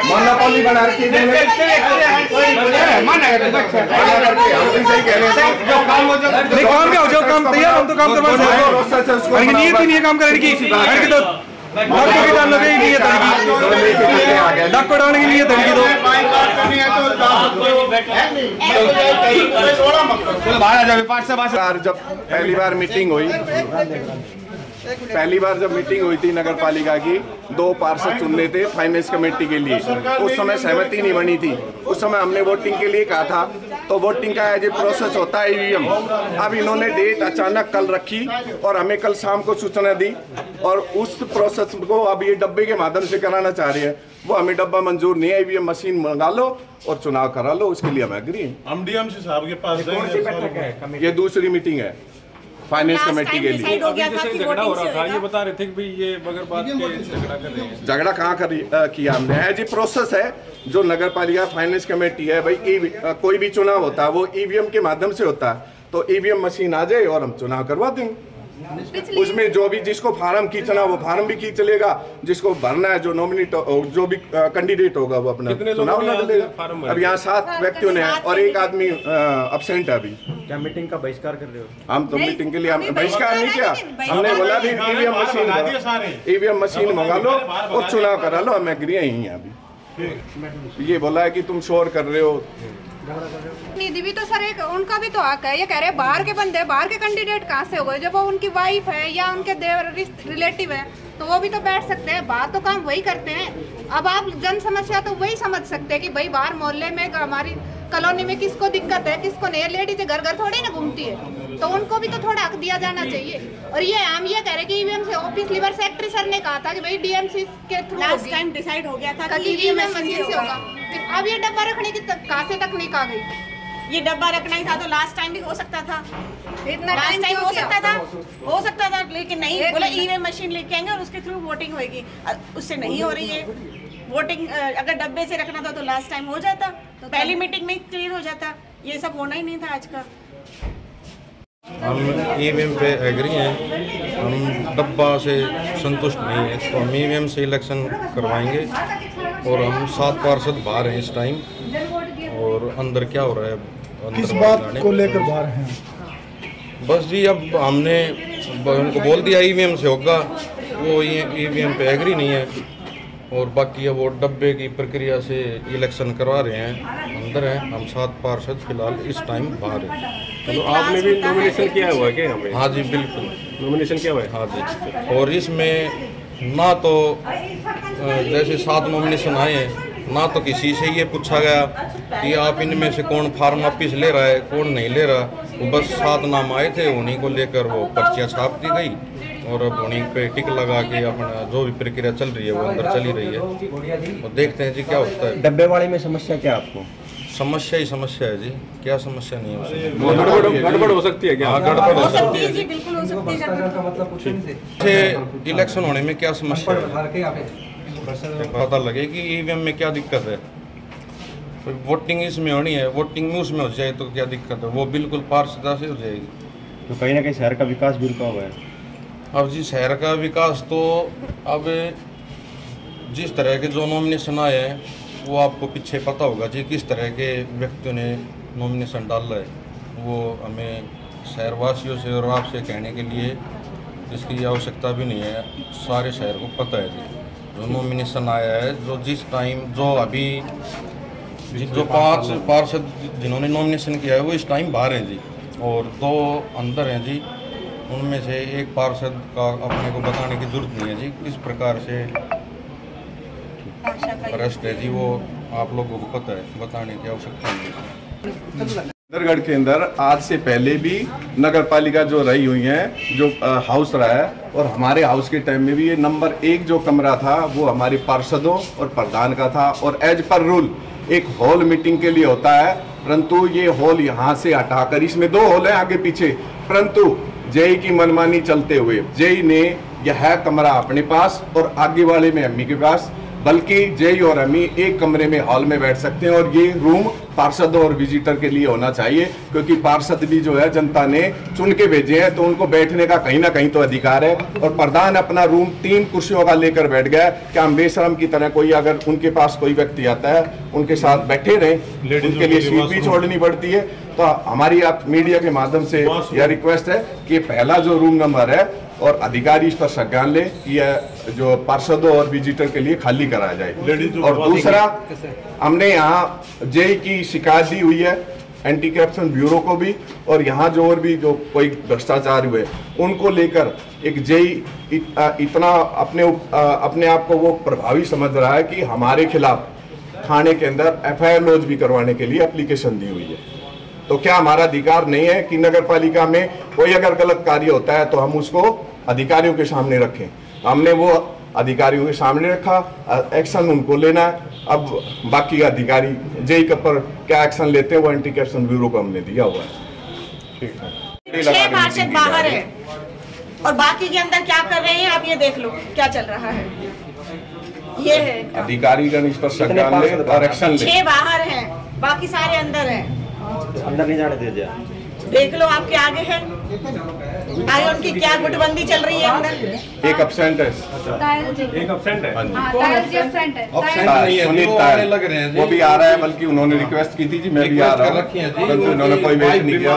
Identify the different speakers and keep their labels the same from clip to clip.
Speaker 1: Monopoly बना रखी है। जो काम तैयार हम तो काम करवा सकते नहीं काम करने की डॉक्टर डालने की नहीं है डॉक्टर डालने की नहीं है जब पहली बार जब मीटिंग हुई थी नगर पालिका की, 2 पार्षद चुनने थे फाइनेंस कमेटी के लिए। उस समय सहमति नहीं बनी थी। उस समय हमने वोटिंग के लिए कहा था, तो वोटिंग का एज ए प्रोसेस होता है ईवीएम। अब इन्होंने डेट अचानक कल रखी और हमें कल शाम को सूचना दी, और उस प्रोसेस को अब ये डब्बे के माध्यम से कराना चाह रहे हैं। वो हमें डब्बा मंजूर नहीं है। ईवीएम मशीन मंगा लो और चुनाव करा लो, उसके लिए हम एग्री हैं।
Speaker 2: हम डीएमसी साहब के पास
Speaker 1: ये दूसरी मीटिंग है फाइनेंस कमेटी के लिए।
Speaker 3: झगड़ा हो रहा था, ये बता रहे थे कि भाई ये बगैर बात के झगड़ा कर रहे हैं।
Speaker 1: झगड़ा कहाँ किया हमने? एज ए प्रोसेस है जो नगर पालिका फाइनेंस कमेटी है भाई, कोई भी चुनाव होता है वो ईवीएम के माध्यम से होता है। तो ईवीएम मशीन आ जाए और हम चुनाव करवा देंगे। उसमें जो भी जिसको फार्म खींचना वो फार्म भी खींच लेगा, जिसको भरना है जो नॉमिनेट जो भी कैंडिडेट होगा वो अपना चुनाव लड़ लेगा। अब यहाँ 7 व्यक्तियों ने और 1 आदमी अब्सेंट है। अभी
Speaker 4: क्या मीटिंग का बहिष्कार कर रहे हो?
Speaker 1: हम तो मीटिंग के लिए हम बहिष्कार नहीं किया। हमने बोला भी ईवीएम मशीन मंगा लो और चुनाव करा लो, हम एग्री हैं। अभी ये बोला है कि तुम शोर कर रहे हो।
Speaker 5: निधि भी तो सर एक उनका भी तो हक है। ये कह रहे हैं बाहर के बंदे, बाहर के कैंडिडेट कहाँ से हो गए? जब वो उनकी वाइफ है या उनके रिलेटिव है तो वो भी तो बैठ सकते हैं। बाहर तो काम वही करते हैं। अब आप जन समस्या तो वही समझ सकते हैं कि भाई बाहर मोहल्ले में हमारी कॉलोनी में किसको दिक्कत है, किसको नहीं है। लेडीज घर घर थोड़ी ना घूमती है, तो उनको भी तो थोड़ा हक दिया जाना चाहिए। और ये हम ये कह रहे कि ईवीएम से ऑफिस लिवर सेक्रेटरी सर ने कहा था कि भाई डीएमसी के थ्रू
Speaker 6: लास्ट टाइम डिसाइड हो गया था कि
Speaker 5: ईवीएम मशीन से होगा। अब ये डब्बा रखने की कहाँ से तकनीक आ गई?
Speaker 6: ये डब्बा रखना ही था तो लास्ट टाइम भी हो सकता था।
Speaker 5: इतना
Speaker 6: लास्ट टाइम हो सकता था लेकिन नहीं बोला ईवीएम मशीन लेके आएंगे और उसके थ्रू वोटिंग होगी। उससे नहीं हो रही है वोटिंग। अगर डब्बे से रखना था तो लास्ट टाइम हो जाता, तो पहली मीटिंग में क्लियर हो जाता। ये सब होना ही नहीं था आज का।
Speaker 3: हम ईवीएम पे एग्री हैं, हम डब्बा से संतुष्ट नहीं है, तो हम ईवीएम से इलेक्शन करवाएंगे। और हम 7 पार्षद बाहर हैं इस टाइम, और अंदर क्या हो रहा है
Speaker 2: किस बात को लेकर बाहर हैं?
Speaker 3: बस जी अब हमने उनको बोल दिया ईवीएम से होगा, वो ईवीएम पे एग्री नहीं है। और बाकी अब वो डब्बे की प्रक्रिया से इलेक्शन करवा रहे हैं, अंदर हैं। हम 7 पार्षद फिलहाल इस टाइम बाहर हैं।
Speaker 4: तो आपने भी नॉमिनेशन किया हुआ है क्या?
Speaker 3: हाँ जी बिल्कुल
Speaker 4: नॉमिनेशन किया हुआ है।
Speaker 3: हाँ जी। और इसमें ना तो जैसे 7 नॉमिनेशन आए हैं, ना तो किसी से ये पूछा गया कि आप इनमें से कौन फार्म वापिस ले रहा है, कौन नहीं ले रहा। वो बस 7 नाम आए थे, उन्हीं को लेकर वो पर्चियाँ छाप दी गई और अब उन्हीं पे टिक लगा के अपना जो भी प्रक्रिया चल रही है वो अंदर चली रही है। और देखते हैं जी क्या होता है।
Speaker 4: डब्बे वाले में समस्या क्या आपको?
Speaker 3: समस्या ही समस्या है जी, क्या समस्या नहीं है?
Speaker 4: गड़बड़ हो सकती है क्या?
Speaker 3: हाँ गड़बड़ हो सकती है जी,
Speaker 6: बिल्कुल हो सकती
Speaker 3: है। इलेक्शन होने में क्या समस्या है पता लगे कि ईवीएम में क्या दिक्कत है। तो वोटिंग इसमें होनी है, वोटिंग में उसमें हो जाए तो क्या दिक्कत है? वो बिल्कुल पारदर्शिता से हो जाएगी।
Speaker 4: तो कहीं ना कहीं शहर का विकास भी रुका हुआ है।
Speaker 3: अब जी शहर का विकास तो अब जिस तरह के जो नॉमिनेशन आए हैं वो आपको पीछे पता होगा जी, किस तरह के व्यक्तियों ने नॉमिनेशन डाला है। वो हमें शहरवासियों से और आपसे कहने के लिए इसकी आवश्यकता भी नहीं है, सारे शहर को पता है जी। जो नॉमिनेशन आया है, जो जिस टाइम जो अभी जो 5 पार्षद जिन्होंने नॉमिनेशन किया है वो इस टाइम बाहर हैं जी, और 2 अंदर हैं जी। उनमें से एक पार्षद का अपने को बताने की जरूरत नहीं है जी, किस प्रकार से अरेस्ट है जी, वो आप लोगों को पता है, बताने की आवश्यकता नहीं है।
Speaker 1: नगरगढ़ के अंदर आज से पहले भी नगर पालिका जो रही हुई है, जो हाउस रहा है, और हमारे हाउस के टाइम में भी ये नंबर 1 जो कमरा था वो हमारे पार्षदों और प्रधान का था। और एज पर रूल एक हॉल मीटिंग के लिए होता है, परंतु ये हॉल यहाँ से हटाकर, इसमें 2 हॉल हैं आगे पीछे, परंतु जेई की मनमानी चलते हुए जेई ने यह कमरा अपने पास और आगे वाले में अम्मी के पास बल्कि जेई और अमी एक कमरे में हॉल में बैठ सकते हैं, और ये रूम पार्षदों और विजिटर के लिए होना चाहिए, क्योंकि पार्षद भी जो है जनता ने चुन के भेजे हैं, तो उनको बैठने का कहीं ना कहीं तो अधिकार है। और प्रधान अपना रूम 3 कुर्सियों का लेकर बैठ गया है। क्या हम बेशरम की तरह कोई अगर उनके पास कोई व्यक्ति आता है उनके साथ बैठे रहे, उनके लिए सीट भी छोड़नी पड़ती है। तो हमारी आप मीडिया के माध्यम से यह रिक्वेस्ट है कि पहला जो रूम नंबर है और अधिकारी इस पर संज्ञान ले कि यह जो पार्षदों और विजिटर के लिए खाली कराया जाए। और दूसरा, हमने यहाँ जेई की शिकायत दी हुई है एंटी करप्शन ब्यूरो को भी, और यहाँ जो और भी जो कोई भ्रष्टाचार हुए उनको लेकर एक जेई इतना अपने आप को वो प्रभावी समझ रहा है कि हमारे खिलाफ थाने के अंदर FIR लॉन्च भी करवाने के लिए एप्लीकेशन दी हुई है। तो क्या हमारा अधिकार नहीं है कि नगर पालिका में कोई अगर गलत कार्य होता है तो हम उसको अधिकारियों के सामने रखें? हमने वो अधिकारियों के सामने रखा, एक्शन उनको लेना है। अब बाकी अधिकारी जेई के पर क्या एक्शन लेते हैं वो एंटी करप्शन ब्यूरो को हमने दिया हुआ है।
Speaker 6: 6 पार्षद बाहर है और बाकी के अंदर क्या कर रहे हैं आप ये देख लो क्या चल रहा है। ये है
Speaker 1: अधिकारीगण इस पर संज्ञान ले और एक्शन ले।
Speaker 6: 6 बाहर हैं, बाकी सारे अंदर हैं।
Speaker 4: अंदर नहीं जाने दीजिए।
Speaker 6: देख लो आपके आगे है आगे उनकी क्या गुटबंदी चल रही है अंदर।
Speaker 1: एक एब्सेंट है,
Speaker 4: एक एब्सेंट है।
Speaker 1: सुनील तायल लग रहे हैं, वो भी आ रहा है, बल्कि उन्होंने रिक्वेस्ट की थी जी मैं भी आ रहा हूँ, उन्होंने कोई वेट नहीं किया।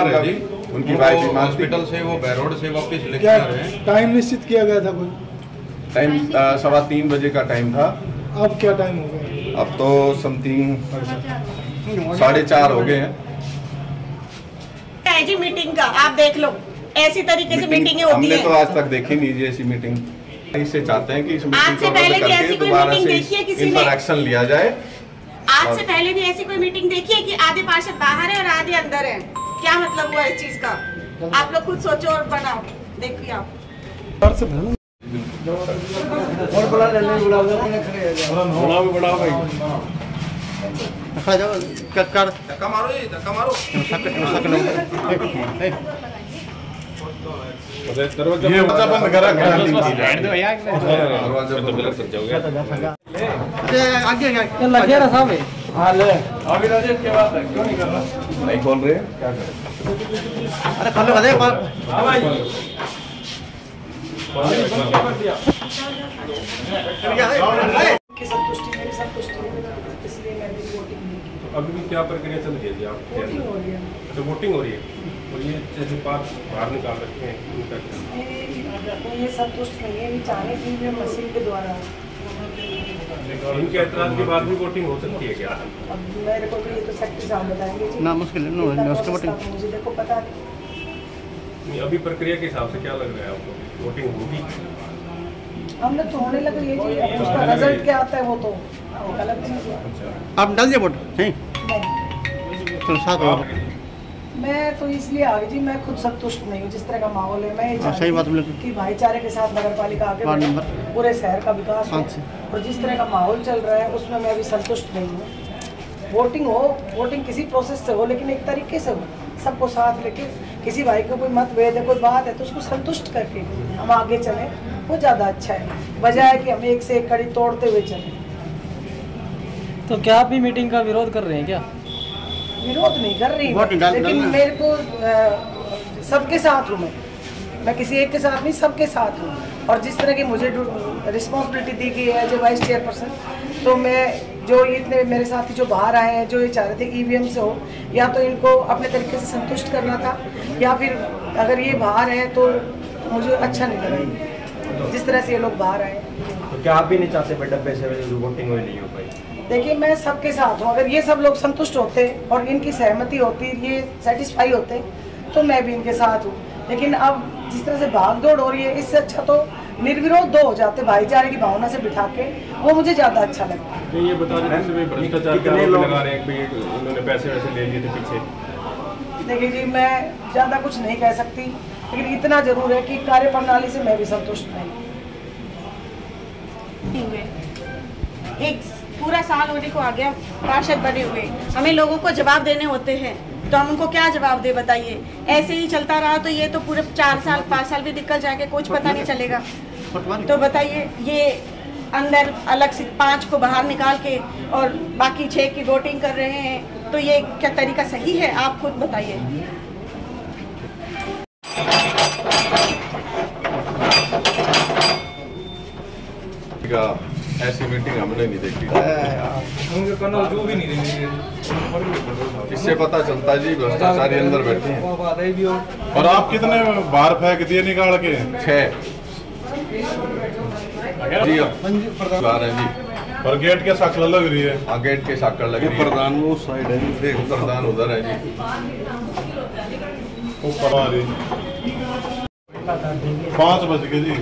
Speaker 1: उनकी वाइफ हॉस्पिटल से वो बैरोड से वापस लेके आ रहे हैं।
Speaker 2: टाइम निश्चित किया गया था कोई?
Speaker 1: टाइम 3:15 बजे का टाइम था।
Speaker 2: अब क्या टाइम हो गया?
Speaker 1: अब तो समथिंग 4:30 हो गए हैं।
Speaker 6: जी मीटिंग का आप देख लो, ऐसी तरीके से मीटिंगें होती
Speaker 1: हमने
Speaker 6: हैं।
Speaker 1: तो आज तक देखी नहीं जी ऐसी मीटिंग। इससे चाहते हैं कि इस मीटिंग
Speaker 6: से पहले भी ऐसी कोई मीटिंग देखी है किसी ने?
Speaker 1: एक्शन लिया जाए।
Speaker 6: आज से पहले भी ऐसी कोई मीटिंग देखी है कि आधे पार्षद बाहर है और आधे अंदर है? क्या मतलब हुआ इस चीज का? आप लोग खुद सोचो और बनाओ, देखिए आप।
Speaker 1: धक्का मारो जी, धक्का मारो।
Speaker 2: ये बच्चा बंद करा
Speaker 7: लगे रहा साहब।
Speaker 2: अभी राजेश के बाद क्यों नहीं कर रहा?
Speaker 1: नहीं खोल रहे हैं, क्या करें?
Speaker 7: अरे खोलो दे
Speaker 4: अभी भी क्या प्रक्रिया चल रही है जी? आप अच्छा वोटिंग हो रही है, और ये जैसे बाहर निकाल रखे हैं उनका क्या?
Speaker 8: ये संतुष्ट नहीं है, चाह रहे कि ये मशीन के द्वारा।
Speaker 4: इनके ऐतराज के बाद भी वोटिंग हो सकती है क्या?
Speaker 8: अब मेरे को तो ये तो सेक्रेटरी साहब बताएंगे जी।
Speaker 7: ना मुश्किल है, उसके वोटिंग
Speaker 8: मुझे देखो पता नहीं।
Speaker 4: अभी प्रक्रिया के हिसाब से क्या लग रहा है आपको, वोटिंग होगी?
Speaker 8: हमने तो होने लग रही है जी, अब उसका रिजल्ट क्या आता है वो तो अलग चीज़ है।
Speaker 7: आप डाल दिए वोट? नहीं
Speaker 8: नहीं,
Speaker 7: तो साथ हो।
Speaker 8: मैं तो इसलिए आ गई जी, मैं खुद संतुष्ट नहीं हूँ जिस तरह का माहौल है। मैं ये
Speaker 7: सही
Speaker 8: चाहती
Speaker 7: बात
Speaker 8: हूँ
Speaker 7: बोले।
Speaker 8: कि भाईचारे के साथ नगर पालिका आगे
Speaker 7: वार्ड
Speaker 8: बढ़े,
Speaker 7: नंबर।
Speaker 8: पूरे शहर का विकास हो,
Speaker 7: अच्छा।
Speaker 8: और जिस तरह का माहौल चल रहा है उसमें मैं अभी संतुष्ट नहीं हूँ। वोटिंग हो, वोटिंग किसी प्रोसेस से हो, लेकिन एक तरीके से हो, सबको साथ लेके। किसी भाई को कोई मतभेद है, कोई बात है, तो उसको संतुष्ट करके हम आगे चलें, वो ज़्यादा अच्छा है, बजाय कि हम एक से एक कड़ी तोड़ते हुए चलें।
Speaker 7: तो क्या आप भी मीटिंग का विरोध कर रहे हैं क्या?
Speaker 8: विरोध नहीं कर रही, लेकिन मेरे को सबके साथ हूँ मैं किसी एक के साथ नहीं, सबके साथ हूँ। और जिस तरह की मुझे रिस्पॉन्सिबिलिटी दी गई है एज ए वाइस चेयरपर्सन, तो मैं जो इतने मेरे साथी जो बाहर आए हैं, जो ये चाह रहे थे EVM से हो, या तो इनको अपने तरीके से संतुष्ट करना था, या फिर अगर ये बाहर है तो मुझे अच्छा नहीं लगा ये जिस तरह से ये लोग बाहर आए।
Speaker 4: तो क्या आप भी नहीं चाहते डब्बे से वोटिंग हुई नहीं हो पाई?
Speaker 8: देखिए, मैं सबके साथ हूँ। अगर ये सब लोग संतुष्ट होते और इनकी सहमति होती, ये सेटिस्फाई होते, तो मैं भी इनके साथ हूँ। लेकिन अब जिस तरह से भागदौड़ हो रही है, इससे अच्छा तो निर्विरोध 2 हो जाते, भाईचारे की भावना से बिठा के, वो मुझे ज़्यादा अच्छा लगता है।
Speaker 4: ये बता दें भ्रष्टाचार के आरोप लगा रहे हैं कि उन्होंने पैसे वैसे ले लिए थे पीछे।
Speaker 8: देखिए जी, मैं ज़्यादा कुछ नहीं कह सकती, लेकिन इतना जरूर है कि कार्यप्रणाली से मैं भी संतुष्ट नहीं।
Speaker 6: एक पूरा साल होने को आ गया पार्षद बने हुए, हमें लोगों को जवाब देने होते हैं, तो हम उनको क्या जवाब दे बताइए? ऐसे ही चलता रहा तो ये तो पूरे 4 साल 5 साल भी निकल जाएंगे, कुछ पता नहीं चलेगा। तो बताइए, ये अंदर अलग से 5 को बाहर निकाल के और बाकी 6 की वोटिंग कर रहे हैं, तो ये क्या तरीका सही है? आप खुद बताइए।
Speaker 1: ऐसी मीटिंग हमने नहीं देखी।
Speaker 2: जो भी नहीं देंगे
Speaker 1: इससे पता चलता जी भ्रष्टाचारी अंदर बैठे हैं।
Speaker 2: और आप कितने बाहर फेंक दिए निकाल के?
Speaker 1: 6 जी बार है जी।
Speaker 2: और गेट के साकल लग रही है।
Speaker 1: हाँ, गेट के साकड़ लग रही है।
Speaker 3: प्रधान वो साइड है,
Speaker 1: देख प्रधान उधर है जी।
Speaker 2: ऊपर आ रही 5 बज गए जी।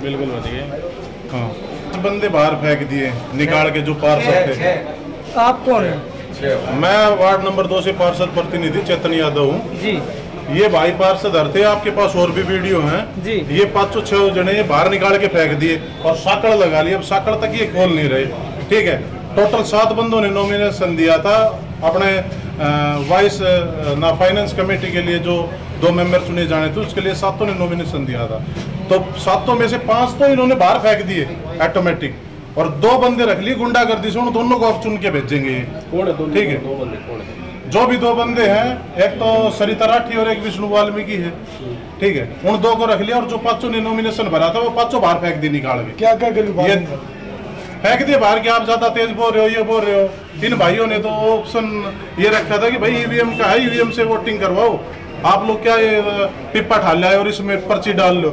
Speaker 2: बिल्कुल बज गए। हाँ, बंदे बाहर फेंक दिए निकाल के जो पार्षद थे।
Speaker 7: आप कौन है?
Speaker 2: मैं वार्ड नंबर 2 से पार्षद प्रतिनिधि चेतन यादव हूँ
Speaker 7: जी।
Speaker 2: ये भाई पार्षद थे, आपके पास और भी वीडियो हैं
Speaker 7: जी।
Speaker 2: ये 5-6 जने बाहर निकाल के फेंक दिए और साकड़ लगा ली। अब साकड़ तक ये खोल नहीं रहे। ठीक है, टोटल 7 बंदों ने नॉमिनेशन दिया था अपने वाइस ना फाइनेंस कमेटी के लिए, जो 2 मेंबर चुने जाने थे उसके लिए 7 ने नॉमिनेशन दिया था। तो 7 में से 5 तो इन्होंने बाहर फेंक दिए ऑटोमेटिक, और 2 बंदे रख लिए गुंडागर्दी से। उन दोनों को आप चुन के भेजेंगे।
Speaker 4: कौन है?
Speaker 2: ठीक है,
Speaker 4: 2 बंदे कौन है?
Speaker 2: जो भी 2 बंदे हैं, एक तो सरिता राठी और एक विष्णु वाल्मीकि है। ठीक है, उन 2 को रख लिया और जो 5 ने नॉमिनेशन भरा था वो 5 बाहर फेंक दिए निकाल के।
Speaker 8: क्या क्या
Speaker 2: ये फेंक दिए बाहर कि आप ज्यादा तेज बोल रहे हो, ये बोल रहे हो। इन भाइयों ने तो ऑप्शन ये रखा था कि भाई ईवीएम का है, ईवीएम से वोटिंग करवाओ। आप लोग क्या ये पिप्पा ठाल लाए और इसमें पर्ची डाल लो।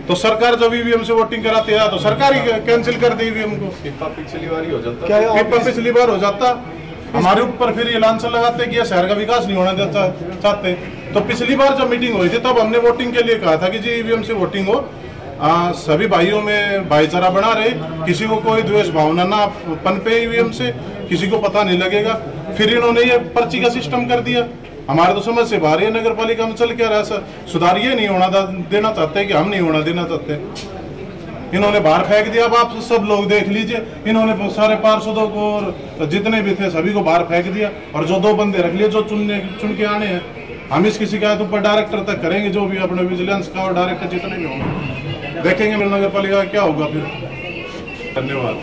Speaker 2: तो सरकार जब ईवीएम से वोटिंग कराती है तो सरकार ही कैंसिल कर दी ईवीएम को।
Speaker 1: पिप्पा पिछली बार ही हो जाता।
Speaker 2: पिप्पा पिछली बार हो जाता, हमारे ऊपर फिर ये लांछन लगाते कि ये शहर का विकास नहीं होना चाहते। तो पिछली बार जब मीटिंग हुई थी तब हमने वोटिंग के लिए कहा था कि जी ईवीएम से वोटिंग हो, सभी भाइयों में भाईचारा बना रहे, किसी को कोई द्वेष भावना ना पनपे ईवीएम से, किसी को पता नहीं लगेगा। फिर इन्होंने ये पर्ची का सिस्टम कर दिया। हमारे तो समझ से बाहर है नगर पालिका में चल क्या रहा है सर। सुधार ये नहीं होना देना चाहते कि हम नहीं होना देना चाहते। इन्होंने बाहर फेंक दिया। अब आप सब लोग देख लीजिए, इन्होंने सारे पार्षदों को और जितने भी थे सभी को बाहर फेंक दिया, और जो 2 बंदे रख लिए जो चुन के आने हैं। हम इसकी शिकायत ऊपर डायरेक्टर तक करेंगे, जो भी अपने विजिलेंस का और डायरेक्टर जितने भी होंगे, देखेंगे नगर पालिका क्या होगा फिर। धन्यवाद।